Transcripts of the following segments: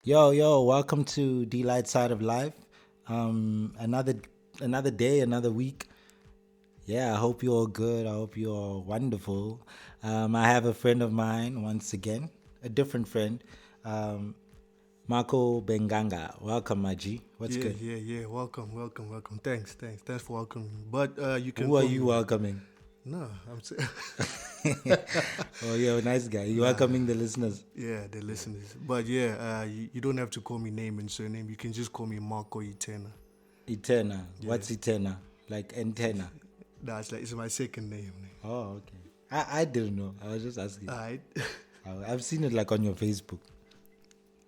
Yo, welcome to Delite Side of Life. Another day, another week. Yeah, I hope you're all good. I hope you're all wonderful. I have a friend of mine once again, a different friend, um, Marco Benganga. Welcome, my G. What's Yeah, good? yeah, yeah. Welcome. Thanks for welcoming me. But you can Who are call you me. welcoming? No, I'm. Oh, you're a nice guy. You Nah, welcoming the listeners. yeah, the listeners. But yeah, you don't have to call me name and surname. You can just call me Marco Itena. Etena. Yeah, What's Etena? Like antenna. that's like it's my second name. Oh, okay. I didn't know. I was just asking. Alright, I've seen it like on your Facebook.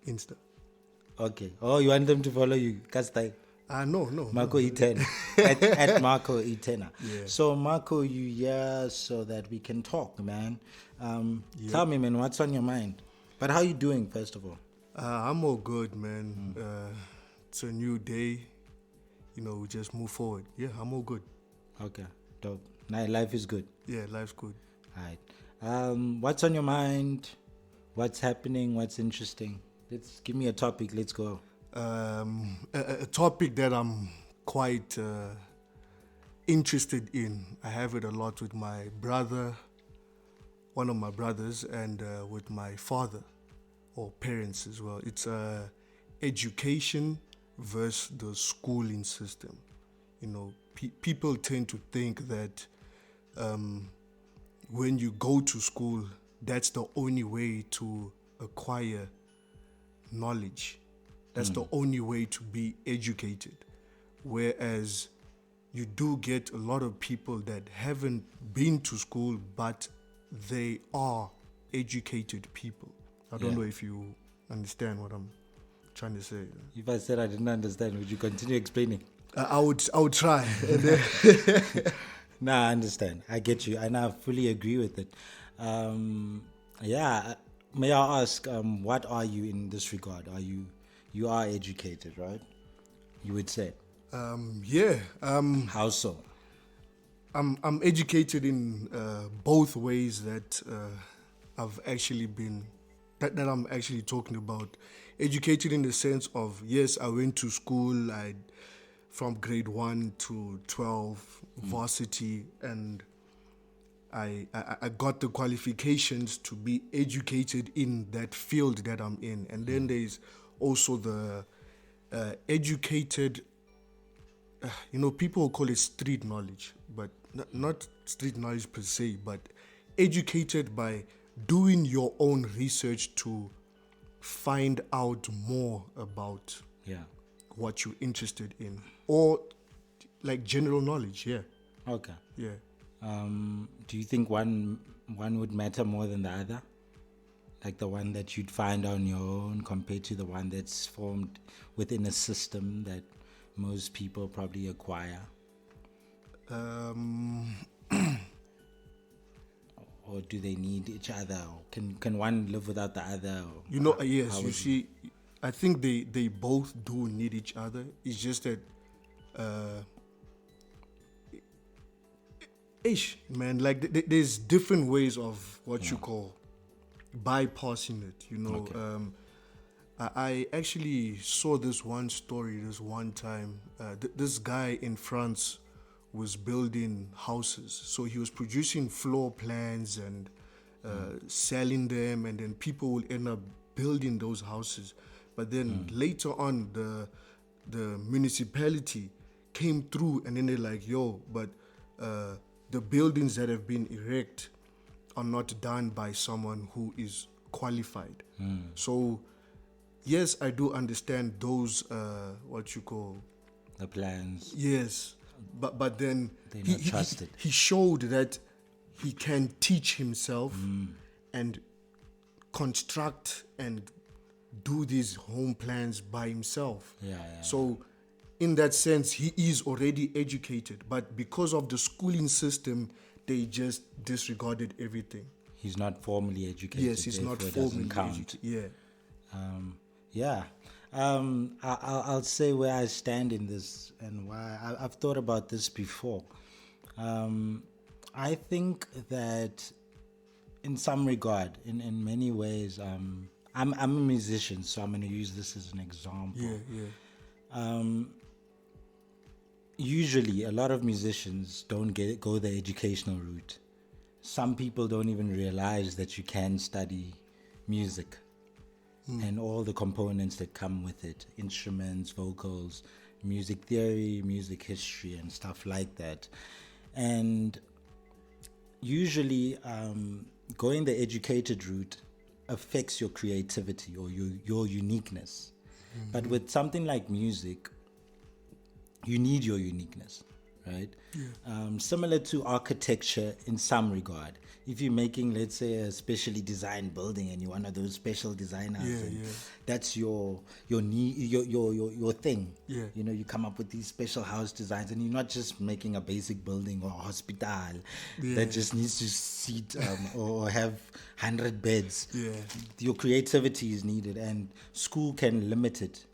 Insta. Okay. Oh, you want them to follow you? Castai. No. Marco Itena. At Marco Itena. Yeah. So, Marco, you here so that we can talk, man. Yep. Tell me, man, what's on your mind? But how you doing, first of all? I'm all good, man. It's a new day. We just move forward. Yeah, I'm all good. Okay. Dope. Now, life is good. Yeah, life's good. All right. What's on your mind? What's happening? What's interesting? Let's give me a topic. Let's go. A topic that I'm quite interested in. I have it a lot with my brother, one of my brothers, and with my father or parents as well. It's education versus the schooling system. People tend to think that when you go to school, that's the only way to acquire knowledge. That's the only way to be educated. Whereas you do get a lot of people that haven't been to school, but they are educated people. I don't Yeah. know if you understand what I'm trying to say. If I said I didn't understand, would you continue explaining? I would try. No, I understand. I get you, and I fully agree with it. Yeah, may I ask, what are you in this regard? You are educated, right? You would say. Yeah. How so? I'm educated in both ways that I've actually been that I'm actually talking about. Educated in the sense of, yes, I went to school. I from grade 1 to 12 varsity, and I got the qualifications to be educated in that field that I'm in. And then there's also the educated, people call it street knowledge, but not street knowledge per se, but educated by doing your own research to find out more about Yeah. what you're interested in, or like general knowledge. Yeah, Okay. yeah. Do you think one would matter more than the other? Like the one that you'd find on your own compared to the one that's formed within a system that most people probably acquire? Um, Or do they need each other? Or can one live without the other? Or yes, how you is it? see, I think they both do need each other. It's just that, man, like there's different ways of what you call bypassing it. Okay. I actually saw this one story this one time. This guy in France was building houses. So he was producing floor plans and selling them, and then people will end up building those houses. But then later on, the municipality came through, and then they're like, yo, but the buildings that have been erected are not done by someone who is qualified. So yes, I do understand those what you call, The plans, yes, but then they're not trusted. he showed that he can teach himself and construct and do these home plans by himself. Yeah. So in that sense, he is already educated, but because of the schooling system, they just disregarded everything. He's not formally educated. Yes, he's not therefore it formally doesn't count. educated. Yeah. Yeah. I'll say where I stand in this and why. I've thought about this before. I think that in some regard, in many ways, I'm a musician, so I'm going to use this as an example. Usually, a lot of musicians don't go the educational route. Some people don't even realize that you can study music and all the components that come with it: instruments, vocals, music theory, music history, and stuff like that. And usually, going the educated route affects your creativity or your uniqueness. But with something like music, you need your uniqueness, right? Similar to architecture in some regard. If you're making, let's say, a specially designed building and you're one of those special designers, and that's your thing. You know, you come up with these special house designs, and you're not just making a basic building or a hospital that just needs to seat or have 100 beds. Your creativity is needed, and school can limit it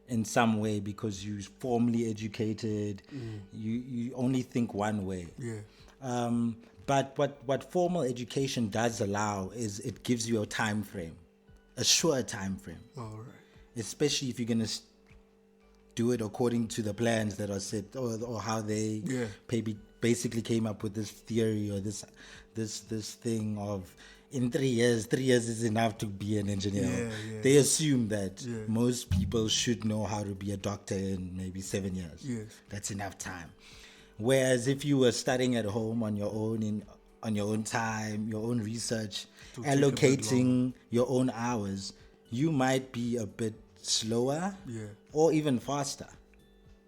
in some way because you're formally educated. You only think one way. But what formal education does allow is it gives you a time frame, a sure time frame. All right. Especially if you're going to do it according to the plans that are set, or how they basically came up with this theory or this thing of in 3 years. 3 years is enough to be an engineer. They assume that most people should know how to be a doctor in maybe 7 years. That's enough time. Whereas if you were studying at home on your own, on your own time, your own research, allocating your own hours, you might be a bit slower or even faster,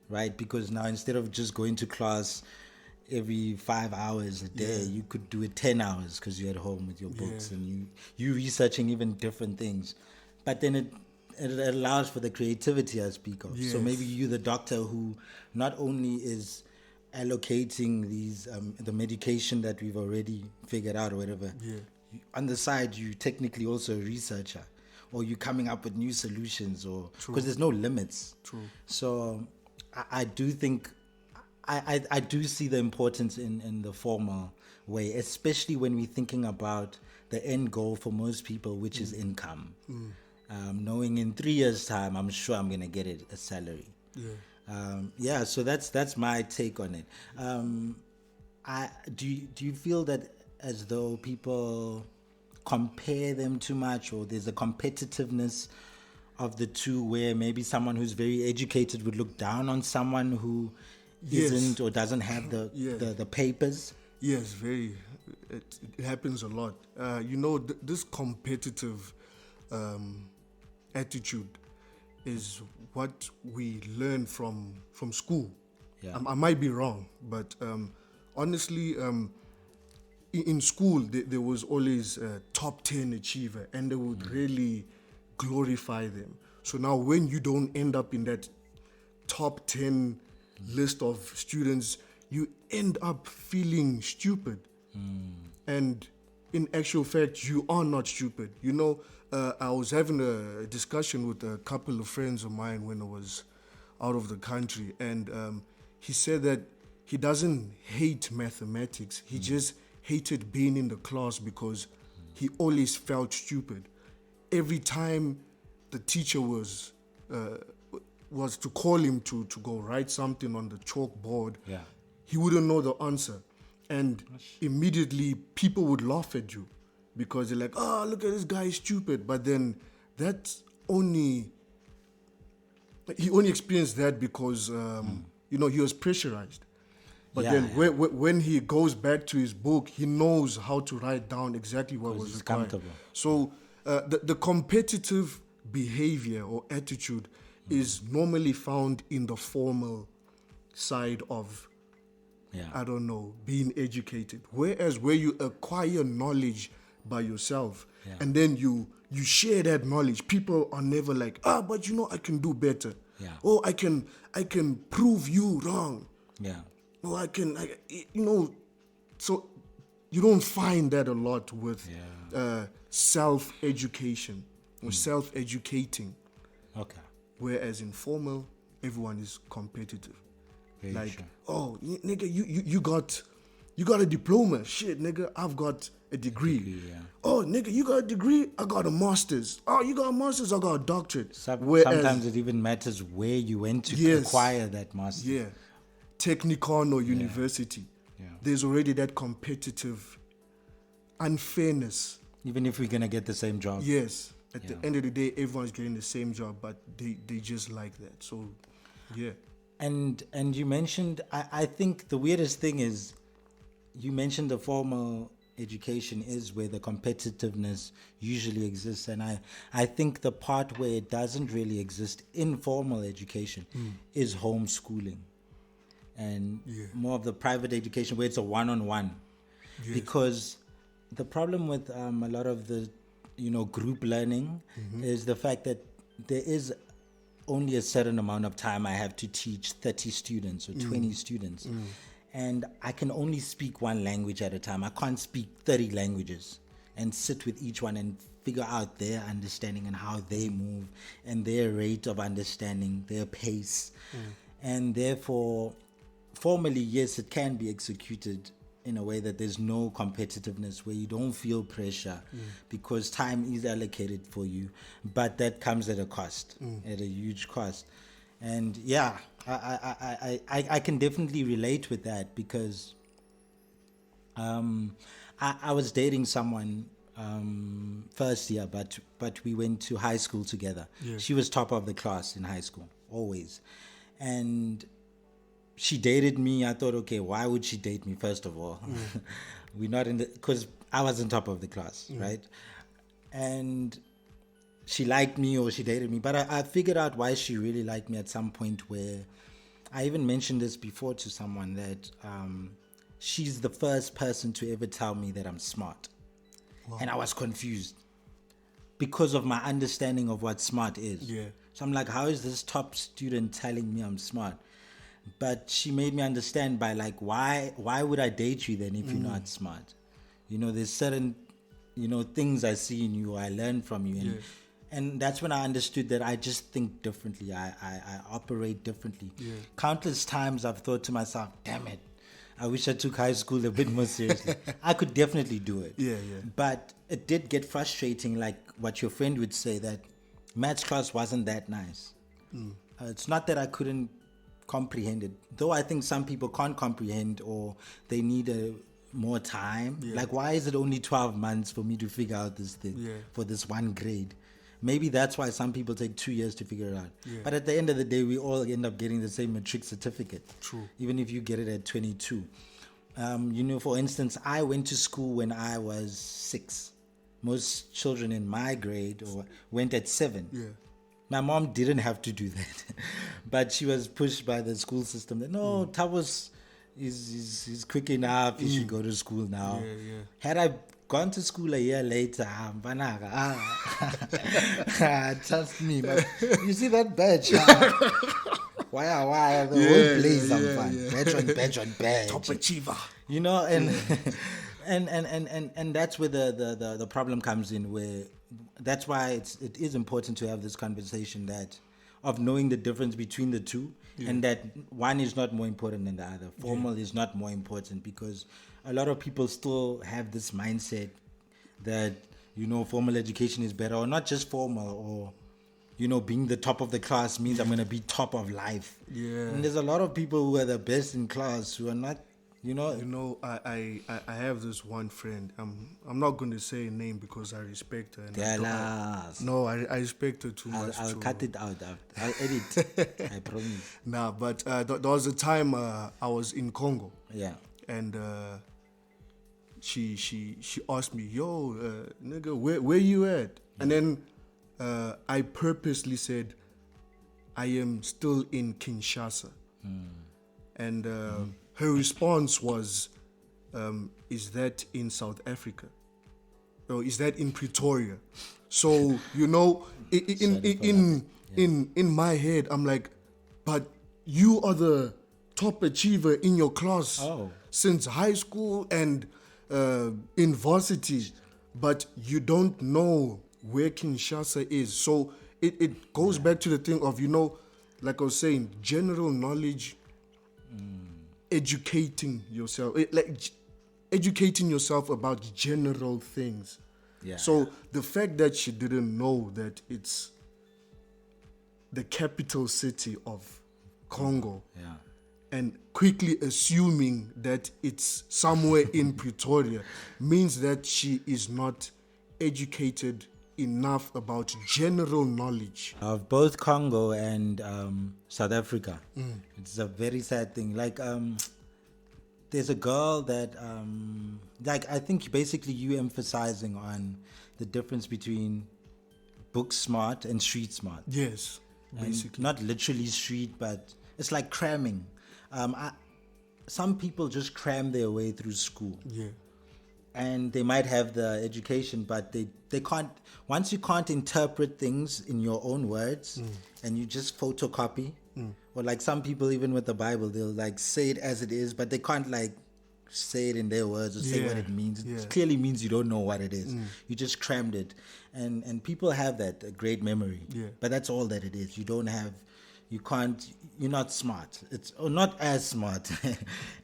right? Because now instead of just going to class every 5 hours a day, you could do it 10 hours because you're at home with your books and you researching even different things. But then it allows for the creativity I speak of. So maybe you're the doctor who not only is allocating these the medication that we've already figured out or whatever, on the side you technically also a researcher, or you coming up with new solutions, or because there's no limits. So I do think I do see the importance in the formal way, especially when we're thinking about the end goal for most people, which is income. Knowing in 3 years' time, I'm sure I'm gonna get a salary. So that's my take on it. Do you feel that as though people compare them too much, or there's a competitiveness of the two, where maybe someone who's very educated would look down on someone who isn't or doesn't have the papers? Yes, very. It happens a lot. This competitive attitude is what we learn from school. I might be wrong, but honestly, in school there was always a top 10 achiever, and they would really glorify them. So now when you don't end up in that top 10 list of students, you end up feeling stupid. And in actual fact, you are not stupid. I was having a discussion with a couple of friends of mine when I was out of the country, and he said that he doesn't hate mathematics. He just hated being in the class because he always felt stupid. Every time the teacher was to call him to go write something on the chalkboard, he wouldn't know the answer. And immediately people would laugh at you because they're like, oh, look at this guy, he's stupid. But then he only experienced that because, he was pressurized. But then when he goes back to his book, he knows how to write down exactly what was required. So the competitive behavior or attitude is normally found in the formal side of, being educated. Whereas where you acquire knowledge by yourself and then you share that knowledge, people are never like, but I can do better. Oh, I can prove you wrong. Oh, so you don't find that a lot with self-education or self-educating. Okay. Whereas in formal, everyone is competitive. Very true. Oh, nigga, you got You got a diploma? Shit, nigga, I've got a degree. Yeah. Oh, nigga, you got a degree? I got a master's. Oh, you got a master's? I got a doctorate. Sometimes it even matters where you went to Yes. acquire that master. Yeah, technicon or university. Yeah. There's already that competitive unfairness. Even if we're gonna get the same job. Yes. At Yeah. the end of the day, everyone's getting the same job, but they just like that. So, yeah. And you mentioned, I think the weirdest thing is, you mentioned the formal education is where the competitiveness usually exists, and I think the part where it doesn't really exist in formal education is homeschooling, and more of the private education where it's a one-on-one. Yes. Because the problem with a lot of the group learning is the fact that there is only a certain amount of time I have to teach 30 students or 20 students. And I can only speak one language at a time. I can't speak 30 languages and sit with each one and figure out their understanding and how they move and their rate of understanding, their pace. And therefore, formally, yes, it can be executed in a way that there's no competitiveness, where you don't feel pressure because time is allocated for you, but that comes at a cost, at a huge cost. And yeah, I can definitely relate with that, because I was dating someone first year, but we went to high school together. Yeah. She was top of the class in high school, always. And she dated me. I thought, okay, why would she date me, first of all? We're not in the, because I was on top of the class, right? And she liked me, or she dated me. But I figured out why she really liked me at some point, where I even mentioned this before to someone, that she's the first person to ever tell me that I'm smart. Wow. And I was confused because of my understanding of what smart is. Yeah. So I'm like, how is this top student telling me I'm smart? But she made me understand by like, why would I date you then if you're not smart? There's certain, things I see in you, I learn from you. And, and that's when I understood that I just think differently. I operate differently. Yeah. Countless times I've thought to myself, damn it, I wish I took high school a bit more seriously. I could definitely do it. Yeah, yeah. But it did get frustrating, like what your friend would say, that maths class wasn't that nice. It's not that I couldn't comprehend it, though I think some people can't comprehend, or they need more time. Like, why is it only 12 months for me to figure out this thing for this one grade? Maybe that's why some people take 2 years to figure it out. But at the end of the day, we all end up getting the same matric certificate. True. Even if you get it at 22. For instance, I went to school when I was 6. Most children in my grade went at 7. Yeah. My mom didn't have to do that, but she was pushed by the school system that, no, Tavos is quick enough, he should go to school now. Had I gone to school a year later, trust me, but you see that badge? Why the whole place on fun. Badge on badge. Top achiever. And that's where the problem comes in, where that's why it is important to have this conversation of knowing the difference between the two, and that one is not more important than the other. Formal is not more important, because a lot of people still have this mindset that formal education is better, or not just formal, or being the top of the class means I'm going to be top of life. And there's a lot of people who are the best in class who are not. I have this one friend. I'm not going to say a name because I respect her. And I respect her too much. I'll cut it out. I'll edit. I promise. Nah, but there was a time I was in Congo. Yeah. And she asked me, yo, nigga, where you at? And then I purposely said, I am still in Kinshasa. And her response was, is that in South Africa? Or is that in Pretoria? So, in my head, I'm like, but you are the top achiever in your class since high school and in varsity, but you don't know where Kinshasa is. So it goes back to the thing of, like I was saying, general knowledge, educating yourself. educating yourself about general things. Yeah. So the fact that she didn't know that it's the capital city of Congo, Yeah. and quickly assuming that it's somewhere in Pretoria means that she is not educated enough about general knowledge. Of both Congo and South Africa. It's a very sad thing. Like, there's a girl that, like, I think basically you emphasizing on the difference between book smart and street smart. Yes, And basically. not literally street, but it's like cramming. Some people just cram their way through school. Yeah. And they might have the education, but they can't. Once you can't interpret things in your own words, and you just photocopy, or like some people, even with the Bible, they'll like say it as it is, but they can't like say it in their words or say what Yeah, it means. yeah. It clearly means you don't know what it is. You just crammed it, and people have that, a great memory. Yeah. But that's all that it is. You don't have. You can't. You're not smart. It's or not as smart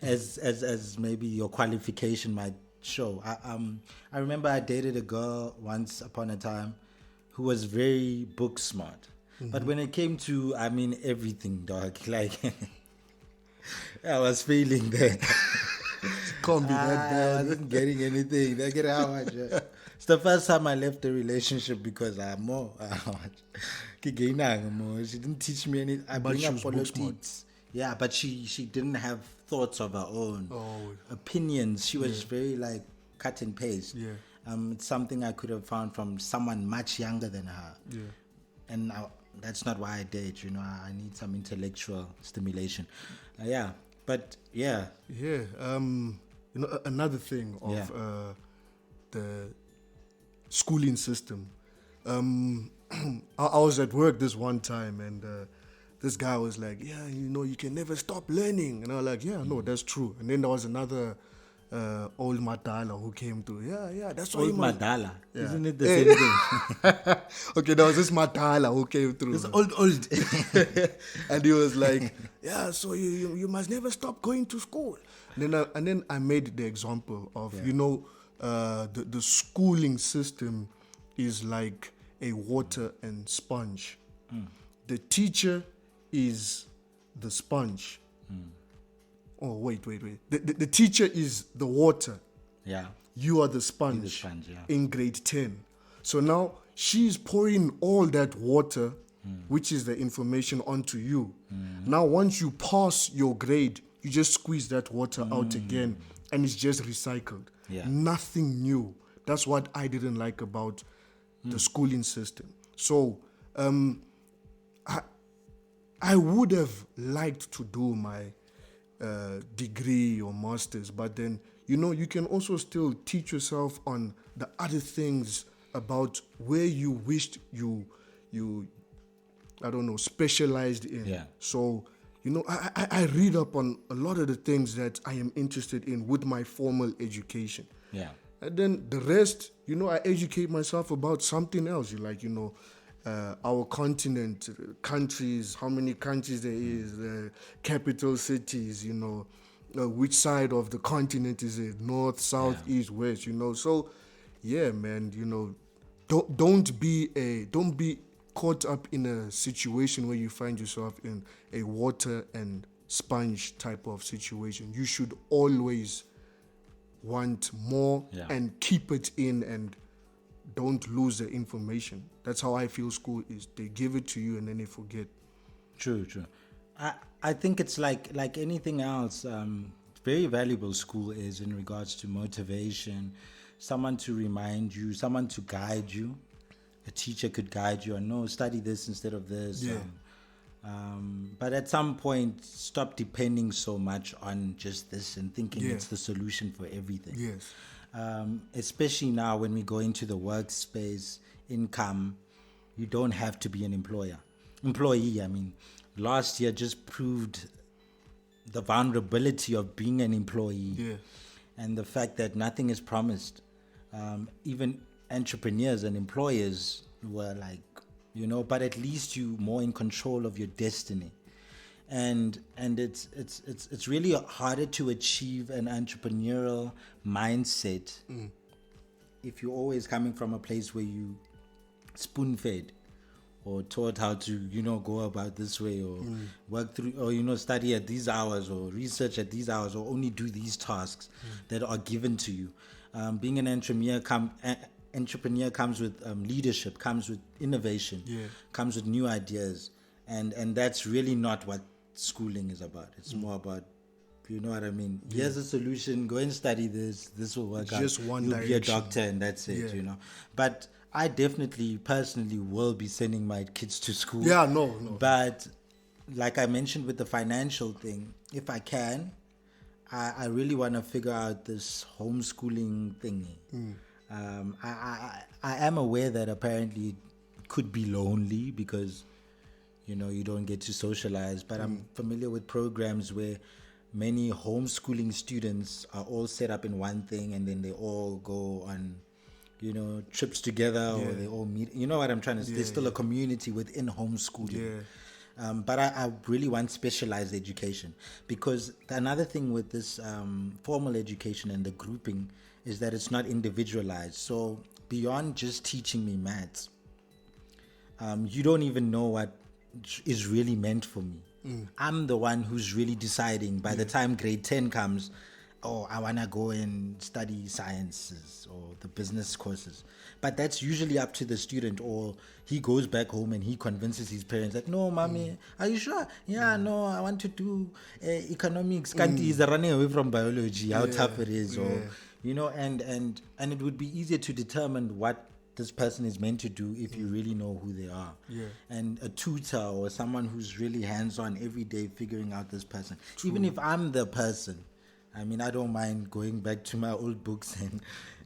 as maybe your qualification might show. I remember I dated a girl once upon a time who was very book smart, but when it came to, I mean, everything, dog, like I was failing there. Can't be that I bad. wasn't getting anything. Look at how much. It's the first time I left a relationship because I'm more. She didn't teach me anything. I But bring she up was book smart. politics. Yeah, but she didn't have thoughts of her own, Oh. opinions. She was very like cut and paste. Yeah. It's something I could have found from someone much younger than her. Yeah. And that's not why I date. I need some intellectual stimulation. Yeah, but yeah. Yeah. Another thing of Yeah. the schooling system. I was at work this one time, and this guy was like, "Yeah, you can never stop learning." And I was like, "Yeah, no, that's true." And then there was another old Madala who came to, "Yeah, that's why you Old must." Madala. Yeah. Isn't it the same thing? Okay, there was this Madala who came through. It's old. And he was like, "Yeah, so you must never stop going to school." And then I made the example of the schooling system is like a water and sponge. The teacher is the sponge. Oh wait. The teacher is the water. Yeah. You are the sponge. The sponge, yeah. In grade 10. So now she's pouring all that water, which is the information, onto you. Now once you pass your grade, you just squeeze that water out again, and it's just recycled. Yeah. Nothing new. That's what I didn't like about the schooling system. So I would have liked to do my degree or master's, but then you can also still teach yourself on the other things about where you wished you I don't know, specialized in. Yeah. So I read up on a lot of the things that I am interested in with my formal education. Yeah. And then the rest, I educate myself about something else. Our continent, countries, how many countries there is, capital cities, which side of the continent is it, north, south, east, west, So, yeah, man, don't be caught up in a situation where you find yourself in a water and sponge type of situation. You should always want more and keep it in, and don't lose the information. That's how I feel school is. They give it to you and then they forget. True. I think it's like anything else. Very valuable school is in regards to motivation, someone to remind you, someone to guide you. A teacher could guide you, or no, study this instead of this. Yeah. But at some point, stop depending so much on just this and thinking it's the solution for everything. Yes. Especially now when we go into the workspace, income, you don't have to be an employee. I mean, last year just proved the vulnerability of being an employee. Yeah. And the fact that nothing is promised. Even entrepreneurs and employers were like, but at least you more in control of your destiny. and it's really harder to achieve an entrepreneurial mindset if you're always coming from a place where you spoon fed or taught how to go about this way, or work through, or study at these hours, or research at these hours, or only do these tasks that are given to you. Being an entrepreneur comes with leadership, comes with innovation, comes with new ideas, and that's really not what schooling is about. It's more about, you know what I mean? Here's a solution. Go and study this. This will work out. Just one You'll be a direction. doctor, and that's it. But I definitely, personally, will be sending my kids to school. Yeah, no. But like I mentioned with the financial thing, if I can, I really want to figure out this homeschooling thingy. I am aware that apparently it could be lonely because you don't get to socialize, but I'm familiar with programs where many homeschooling students are all set up in one thing, and then they all go on trips together, or they all meet. You know what I'm trying to say? There's still a community within homeschooling. But I really want specialized education, because another thing with this formal education and the grouping is that it's not individualized. So beyond just teaching me maths, you don't even know what is really meant for me. I'm the one who's really deciding by the time grade 10 comes, I want to go and study sciences or the business courses. But that's usually up to the student, or he goes back home and he convinces his parents that, no, mommy, are you sure? Yeah, no, I want to do economics. Kanti is running away from biology, how tough it is. Or, and it would be easier to determine what this person is meant to do if you really know who they are. And a tutor or someone who's really hands-on every day figuring out this person. Even if I'm the person, I mean, I don't mind going back to my old books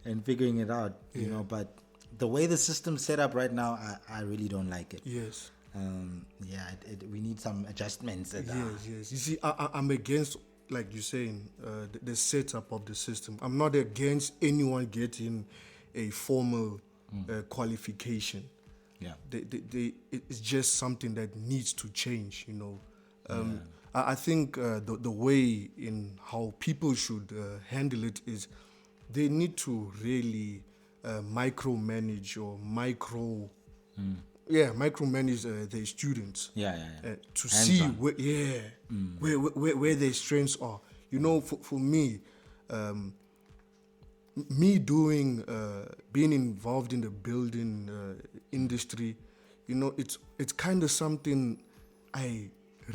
and figuring it out, but the way the system's set up right now, I really don't like it. Yes. We need some adjustments. Yes. You see, I'm against, like you're saying, the setup of the system. I'm not against anyone getting a formal qualification. It's just something that needs to change, I think the way in how people should handle it is they need to really micromanage or micromanage their students. To Hands see on. where their strengths are. For me, being involved in the building industry, it's kind of something I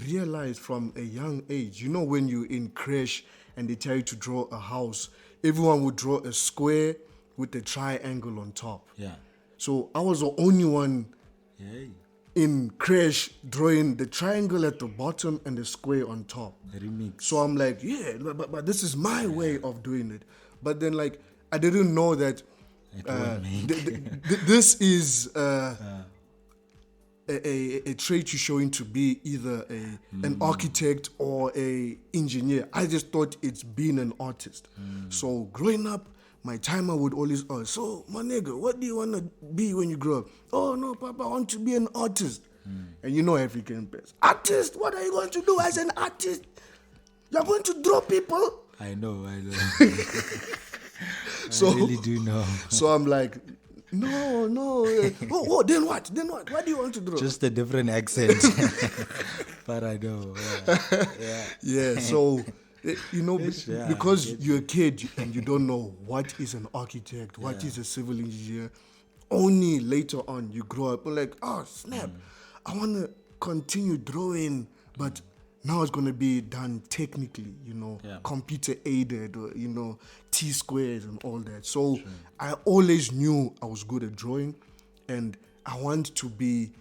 realized from a young age. When you're in creche and they tell you to draw a house, everyone would draw a square with a triangle on top. So I was the only one in creche drawing the triangle at the bottom and the square on top. Remix. So I'm like, but this is my way of doing it. But then, like, I didn't know that this is a trait you're showing to be either an architect or a engineer. I just thought it's being an artist. So growing up, my timer would always ask, so my nigga, what do you want to be when you grow up? Oh no, Papa, I want to be an artist. And African parents, artist? What are you going to do as an artist? You're going to draw people? I know. So, I really do know. So I'm like, no. Then what? What do you want to draw? Just a different accent. But I know. So, because you're a kid and you don't know what is an architect, what is a civil engineer, only later on you grow up and like, oh, snap, I want to continue drawing, but now it's going to be done technically, computer aided, or, T-squares and all that. So I always knew I was good at drawing, and I want to be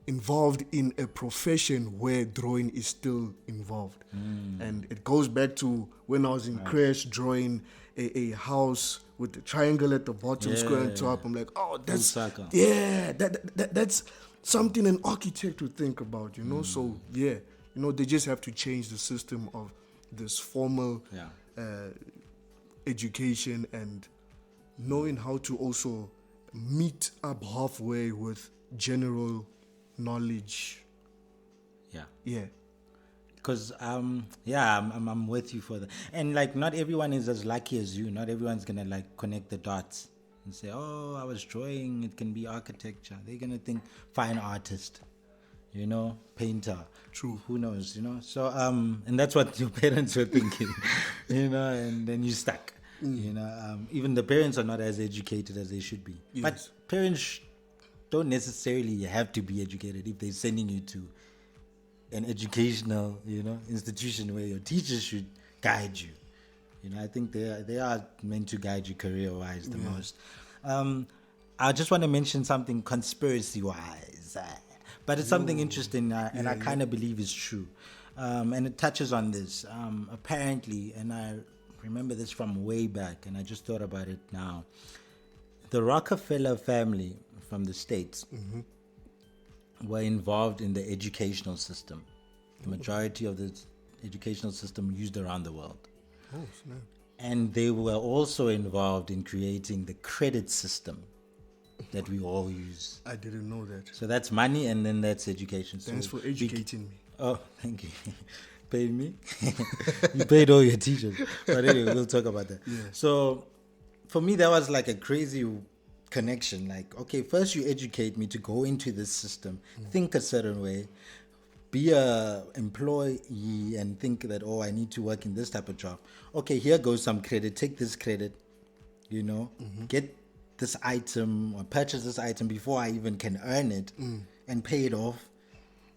involved in a profession where drawing is still involved. And it goes back to when I was in creche drawing a house with the triangle at the bottom, square on top. I'm like, oh, that's that's something an architect would think about, So they just have to change the system of this formal education and knowing how to also meet up halfway with general knowledge. Because yeah, I'm with you for that. And like, not everyone is as lucky as you. Not everyone's gonna like connect the dots and say, "Oh, I was drawing. It can be architecture." They're gonna think fine artist, painter. True. Who knows, So and that's what your parents were thinking, and then you stuck. Even the parents are not as educated as they should be. Yes. But parents don't necessarily have to be educated if they're sending you to an educational, institution where your teachers should guide you. I think they are meant to guide you career-wise the most. I just want to mention something conspiracy-wise, but it's something interesting, and I kind of believe is true, and it touches on this. Apparently, and I remember this from way back, and I just thought about it now. The Rockefeller family from the States were involved in the educational system. The majority of the educational system used around the world. Oh, snap. And they were also involved in creating the credit system that we all use. I didn't know that. So that's money, and then that's education. Thanks for educating me. Oh, thank you. Paid me? You paid all your teachers. But anyway, we'll talk about that. Yeah. So for me, that was like a crazy connection. Like, okay, first you educate me to go into this system, think a certain way, be a employee and think that, I need to work in this type of job. Okay, here goes some credit. Take this credit, get this item or purchase this item before I even can earn it and pay it off.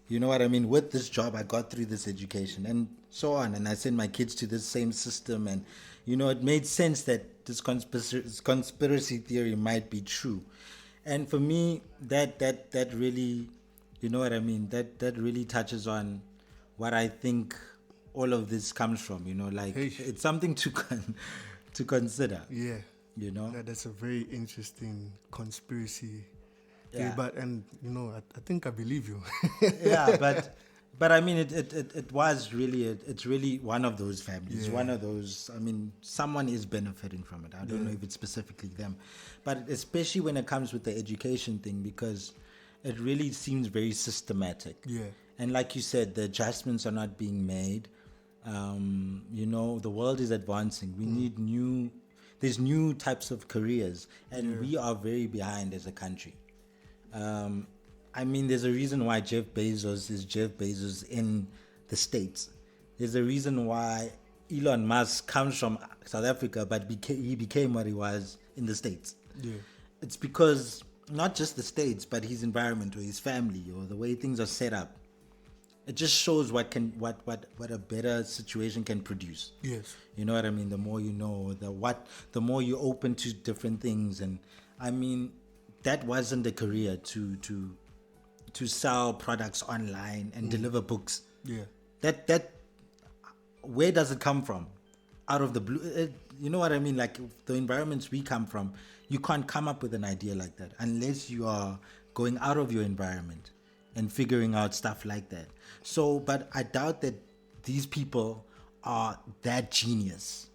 You know what I mean? With this job, I got through this education and so on. And I sent my kids to this same system. And, it made sense that this conspiracy theory might be true. And for me, that really, you know what I mean? That really touches on what I think all of this comes from, it's something to consider. Yeah. That's a very interesting conspiracy. Yeah. I think I believe you. Yeah, but I mean, it was really, it's really one of those families, one of those, I mean, someone is benefiting from it. I don't know if it's specifically them, but especially when it comes with the education thing, because it really seems very systematic. Yeah. And like you said, the adjustments are not being made. The world is advancing. We need there's new types of careers, and we are very behind as a country. I mean, there's a reason why Jeff Bezos is Jeff Bezos in the States. There's a reason why Elon Musk comes from South Africa, but he became what he was in the States. Yeah. It's because not just the States, but his environment or his family or the way things are set up. It just shows what a better situation can produce. Yes. You know what I mean? The more you know, the more you're open to different things. And I mean, that wasn't a career to sell products online and deliver books. Yeah. That where does it come from? Out of the blue, you know what I mean? Like the environments we come from, you can't come up with an idea like that unless you are going out of your environment and figuring out stuff like that. So, but I doubt that these people are that genius.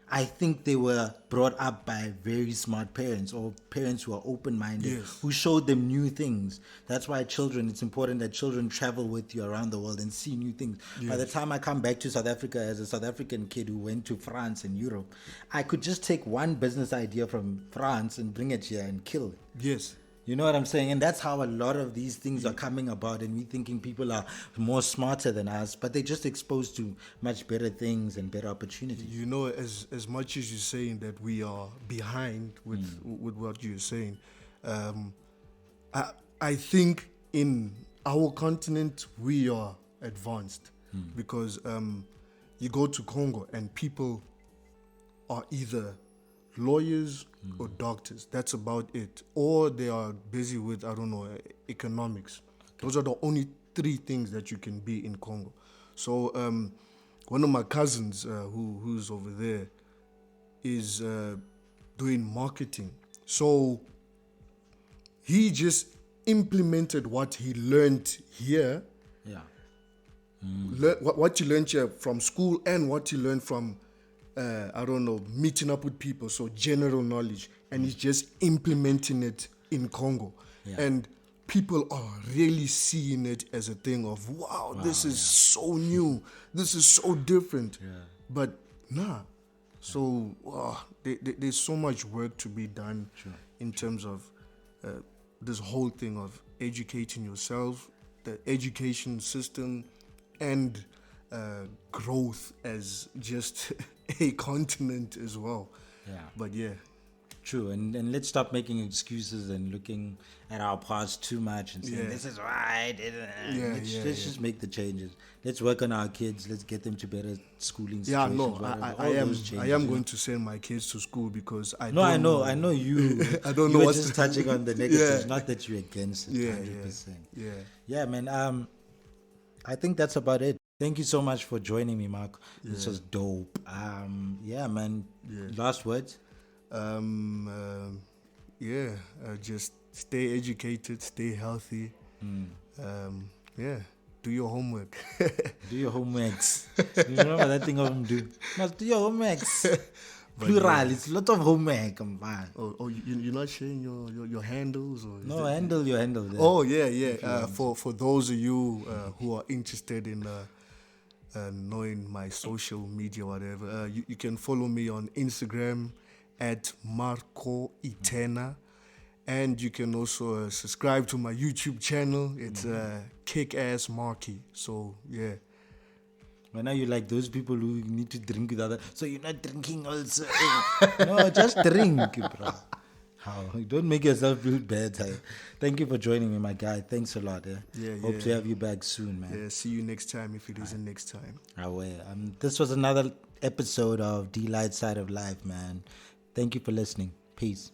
I think they were brought up by very smart parents or parents who are open-minded, who showed them new things. That's why it's important that children travel with you around the world and see new things. By the time I come back to South Africa as a South African kid who went to France and Europe, I could just take one business idea from France and bring it here and kill it. Yes. You know what I'm saying? And that's how a lot of these things are coming about, and we thinking people are more smarter than us, but they're just exposed to much better things and better opportunities. As much as you're saying that we are behind with what you're saying, I think in our continent we are advanced because you go to Congo and people are either lawyers or doctors. That's about it. Or they are busy with, economics. Those are the only three things that you can be in Congo. So one of my cousins who's over there is doing marketing. So he just implemented what he learned here. Yeah. What you learned here from school and what you learned from meeting up with people, so general knowledge, and he's just implementing it in Congo. Yeah. And people are really seeing it as a thing of, wow, this is so new, this is so different. But nah. So there's so much work to be done in terms of this whole thing of educating yourself, the education system, and growth as just a continent as well. Yeah. But yeah. True, and let's stop making excuses and looking at our past too much and saying this is right. Let's just make the changes. Let's work on our kids. Let's get them to better schooling Yeah, situations. no, whatever. I am going to send my kids to school because I know you. I don't you know were just touching on the negatives, not that you're against it. Yeah, 100%. Yeah, man. I think that's about it. Thank you so much for joining me, Mark. This was dope. Yeah, man. Last words. Just stay educated, stay healthy. Do your homework. Do your homeworks. You remember that thing of them do? Must do your homeworks. Plural, it's a lot of homework, man. You're not sharing your handles? Or no, handle your handle. There. Oh, yeah. For those of you who are interested in knowing my social media, whatever, you can follow me on Instagram at Marco Itena, and you can also subscribe to my YouTube channel. It's Kick-Ass Marky. So yeah. Well, now you like those people who need to drink with other. So you're not drinking also. No, just drink, bro. How? Don't make yourself feel bad. Thank you for joining me, my guy. Thanks a lot. Hope to have you back soon, man. Yeah, see you next time if it isn't next time. This was another episode of Delite Side of Life, man. Thank you for listening. Peace.